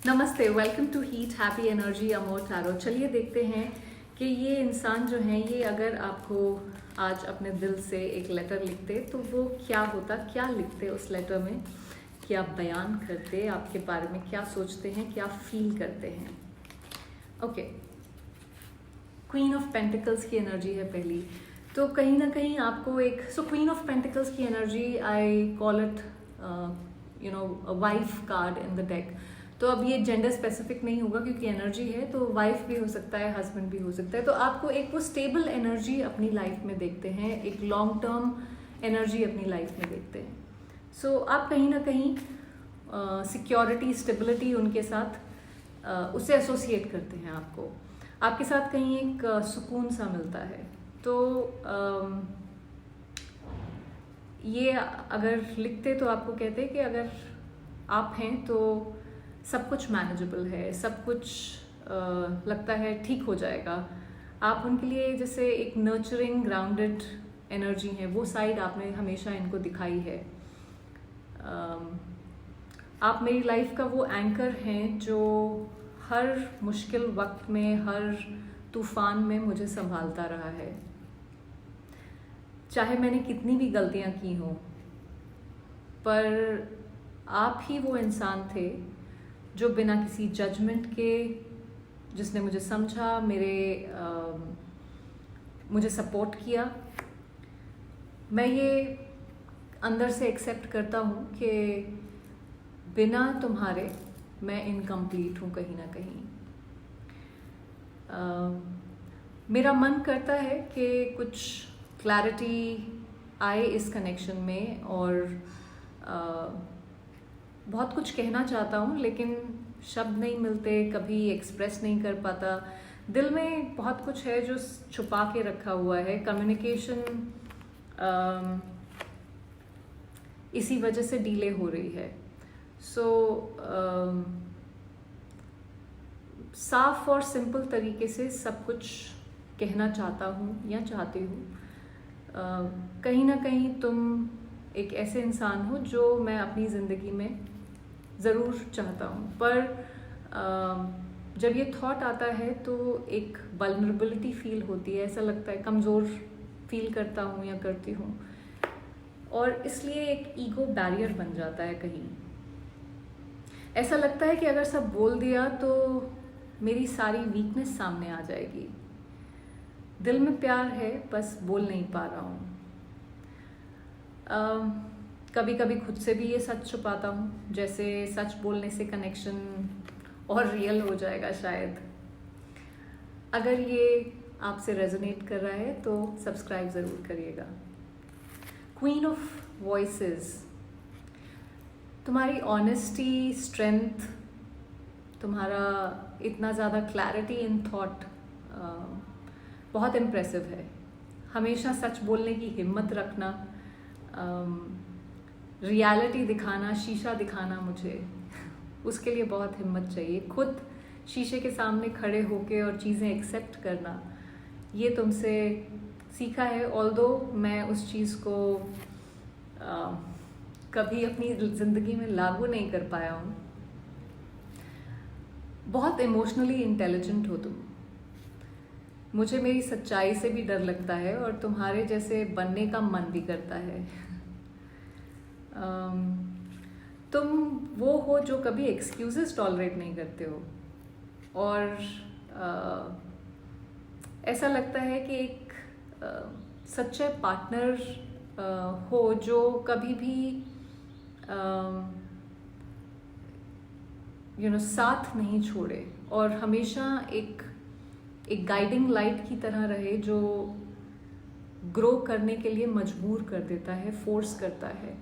नमस्ते, welcome to heat happy energy amor tarot. चलिए देखते हैं कि ये इंसान जो है, ये अगर आपको आज अपने दिल से एक लेटर लिखते तो वो क्या होता, क्या लिखते उस लेटर में, क्या बयान करते, आपके बारे में क्या सोचते हैं, क्या फील करते हैं। ओके, क्वीन ऑफ पेंटिकल्स की एनर्जी है पहली। तो कहीं ना कहीं आपको एक क्वीन ऑफ पेंटिकल्स की energy, I call it wife card in the deck. तो अब ये जेंडर स्पेसिफिक नहीं होगा क्योंकि एनर्जी है, तो वाइफ भी हो सकता है, हस्बैंड भी हो सकता है। तो आपको एक वो स्टेबल एनर्जी अपनी लाइफ में देखते हैं, एक लॉन्ग टर्म एनर्जी अपनी लाइफ में देखते हैं। सो आप कहीं ना कहीं सिक्योरिटी, स्टेबिलिटी उनके साथ उससे एसोसिएट करते हैं। आपके साथ कहीं एक सुकून सा मिलता है। तो ये अगर लिखते तो आपको कहते कि अगर आप हैं तो सब कुछ मैनेजेबल है, सब कुछ लगता है ठीक हो जाएगा। आप उनके लिए जैसे एक नर्चरिंग, ग्राउंडेड एनर्जी है, वो साइड आपने हमेशा इनको दिखाई है। आप मेरी लाइफ का वो एंकर हैं जो हर मुश्किल वक्त में, हर तूफान में मुझे संभालता रहा है। चाहे मैंने कितनी भी गलतियां की हों, पर आप ही वो इंसान थे जो बिना किसी जजमेंट के, जिसने मुझे समझा, मुझे सपोर्ट किया। मैं ये अंदर से एक्सेप्ट करता हूँ कि बिना तुम्हारे मैं इनकम्प्लीट हूँ कहीं ना कहीं। मेरा मन करता है कि कुछ क्लैरिटी आए इस कनेक्शन में, और बहुत कुछ कहना चाहता हूँ लेकिन शब्द नहीं मिलते, कभी एक्सप्रेस नहीं कर पाता। दिल में बहुत कुछ है जो छुपा के रखा हुआ है। कम्युनिकेशन इसी वजह से डिले हो रही है। साफ और सिंपल तरीके से सब कुछ कहना चाहता हूँ या चाहती हूँ। कहीं ना कहीं तुम एक ऐसे इंसान हो जो मैं अपनी ज़िंदगी में ज़रूर चाहता हूँ, पर जब ये थॉट आता है तो एक वल्नरेबिलिटी फील होती है, ऐसा लगता है कमज़ोर फील करता हूँ या करती हूँ, और इसलिए एक ईगो बैरियर बन जाता है। कहीं ऐसा लगता है कि अगर सब बोल दिया तो मेरी सारी वीकनेस सामने आ जाएगी। दिल में प्यार है, बस बोल नहीं पा रहा हूँ। कभी कभी खुद से भी ये सच छुपाता हूँ, जैसे सच बोलने से कनेक्शन और रियल हो जाएगा शायद। अगर ये आपसे रेजोनेट कर रहा है तो सब्सक्राइब ज़रूर करिएगा। क्वीन ऑफ वॉइसेस, तुम्हारी ऑनेस्टी, स्ट्रेंथ, तुम्हारा इतना ज़्यादा क्लैरिटी इन थॉट बहुत इम्प्रेसिव है। हमेशा सच बोलने की हिम्मत रखना, रियलिटी दिखाना, शीशा दिखाना, मुझे उसके लिए बहुत हिम्मत चाहिए। खुद शीशे के सामने खड़े होके और चीज़ें एक्सेप्ट करना, ये तुमसे सीखा है। ऑल्दो मैं उस चीज़ को कभी अपनी ज़िंदगी में लागू नहीं कर पाया हूँ। बहुत इमोशनली इंटेलिजेंट हो तुम। मुझे मेरी सच्चाई से भी डर लगता है और तुम्हारे जैसे बनने का मन भी करता है। तुम वो हो जो कभी एक्सक्यूजेस टॉलरेट नहीं करते हो, और ऐसा लगता है कि एक सच्चे पार्टनर हो जो कभी भी साथ नहीं छोड़े, और हमेशा एक गाइडिंग लाइट की तरह रहे जो ग्रो करने के लिए मजबूर कर देता है, फोर्स करता है,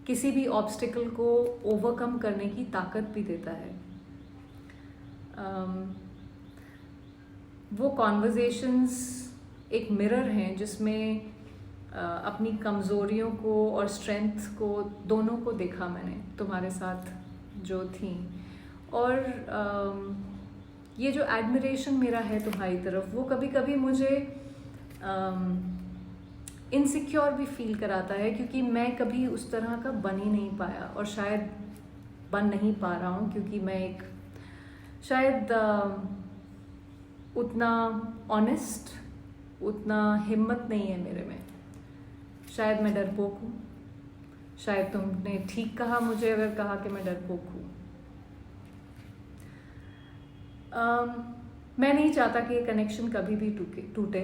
किसी भी ऑब्स्टिकल को ओवरकम करने की ताकत भी देता है। वो कॉन्वर्जेशंस एक मिरर हैं जिसमें अपनी कमज़ोरियों को और स्ट्रेंथ को, दोनों को देखा मैंने तुम्हारे साथ जो थी। और ये जो एडमिरेशन मेरा है तुम्हारी तरफ, वो कभी कभी मुझे इनसिक्योर भी फील कराता है, क्योंकि मैं कभी उस तरह का बन ही नहीं पाया, और शायद बन नहीं पा रहा हूँ क्योंकि मैं एक शायद उतना ऑनेस्ट, उतना हिम्मत नहीं है मेरे में। शायद मैं डरपोक हूँ। शायद तुमने ठीक कहा मुझे अगर कहा कि मैं डरपोक हूँ। मैं नहीं चाहता कि ये कनेक्शन कभी भी टूटे।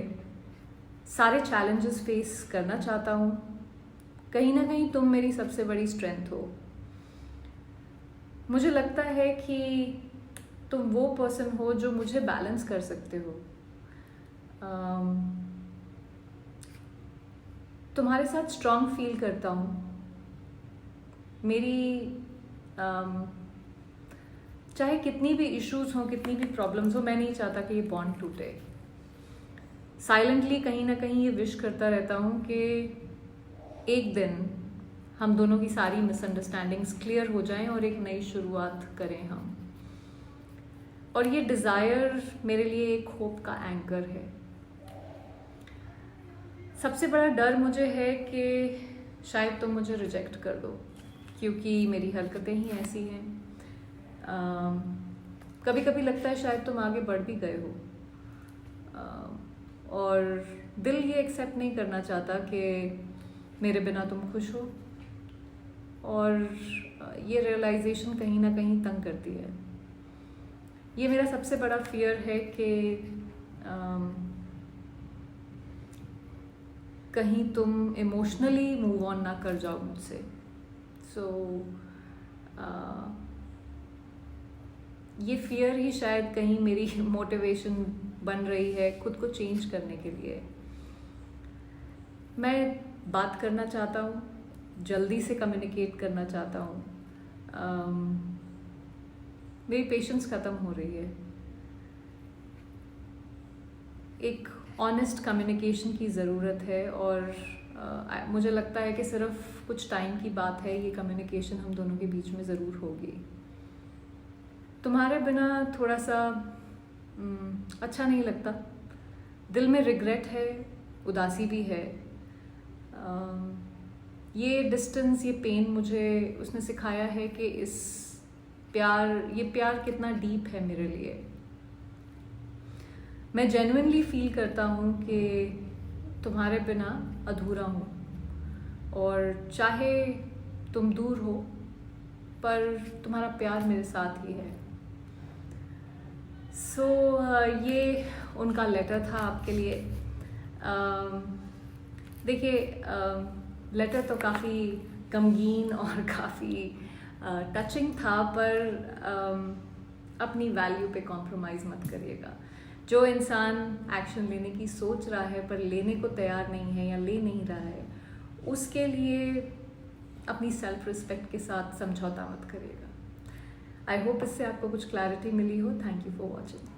सारे चैलेंजेस फेस करना चाहता हूँ। कहीं ना कहीं तुम मेरी सबसे बड़ी स्ट्रेंथ हो। मुझे लगता है कि तुम वो पर्सन हो जो मुझे बैलेंस कर सकते हो। तुम्हारे साथ स्ट्रांग फील करता हूँ। मेरी चाहे कितनी भी इश्यूज हों, कितनी भी प्रॉब्लम्स हो, मैं नहीं चाहता कि ये बॉन्ड टूटे। साइलेंटली कहीं ना कहीं ये विश करता रहता हूँ कि एक दिन हम दोनों की सारी मिसअंडरस्टैंडिंग्स क्लियर हो जाएं और एक नई शुरुआत करें हम। और ये डिज़ायर मेरे लिए एक होप का एंकर है। सबसे बड़ा डर मुझे है कि शायद तुम मुझे रिजेक्ट कर दो, क्योंकि मेरी हरकतें ही ऐसी हैं। कभी कभी लगता है शायद तुम आगे बढ़ भी गए हो, और दिल ये एक्सेप्ट नहीं करना चाहता कि मेरे बिना तुम खुश हो। और ये रियलाइजेशन कहीं ना कहीं तंग करती है। ये मेरा सबसे बड़ा फियर है कि कहीं तुम इमोशनली मूव ऑन ना कर जाओ मुझसे। सो ये फियर ही शायद कहीं मेरी मोटिवेशन बन रही है खुद को चेंज करने के लिए। मैं बात करना चाहता हूँ, जल्दी से कम्युनिकेट करना चाहता हूँ। मेरी पेशेंस ख़त्म हो रही है। एक ऑनेस्ट कम्युनिकेशन की ज़रूरत है, और मुझे लगता है कि सिर्फ कुछ टाइम की बात है, ये कम्युनिकेशन हम दोनों के बीच में ज़रूर होगी। तुम्हारे बिना थोड़ा सा अच्छा नहीं लगता। दिल में रिग्रेट है, उदासी भी है। ये डिस्टेंस, ये पेन मुझे उसने सिखाया है कि ये प्यार कितना डीप है मेरे लिए। मैं जेन्युइनली फील करता हूँ कि तुम्हारे बिना अधूरा हूँ, और चाहे तुम दूर हो पर तुम्हारा प्यार मेरे साथ ही है। सो ये उनका लेटर था आपके लिए। देखिए, लेटर तो काफ़ी गमगीन और काफ़ी टचिंग था, पर अपनी वैल्यू पे कॉम्प्रोमाइज़ मत करिएगा। जो इंसान एक्शन लेने की सोच रहा है पर लेने को तैयार नहीं है या ले नहीं रहा है, उसके लिए अपनी सेल्फ रिस्पेक्ट के साथ समझौता मत करिएगा। आई होप इससे आपको कुछ क्लैरिटी मिली हो। Thank you for watching.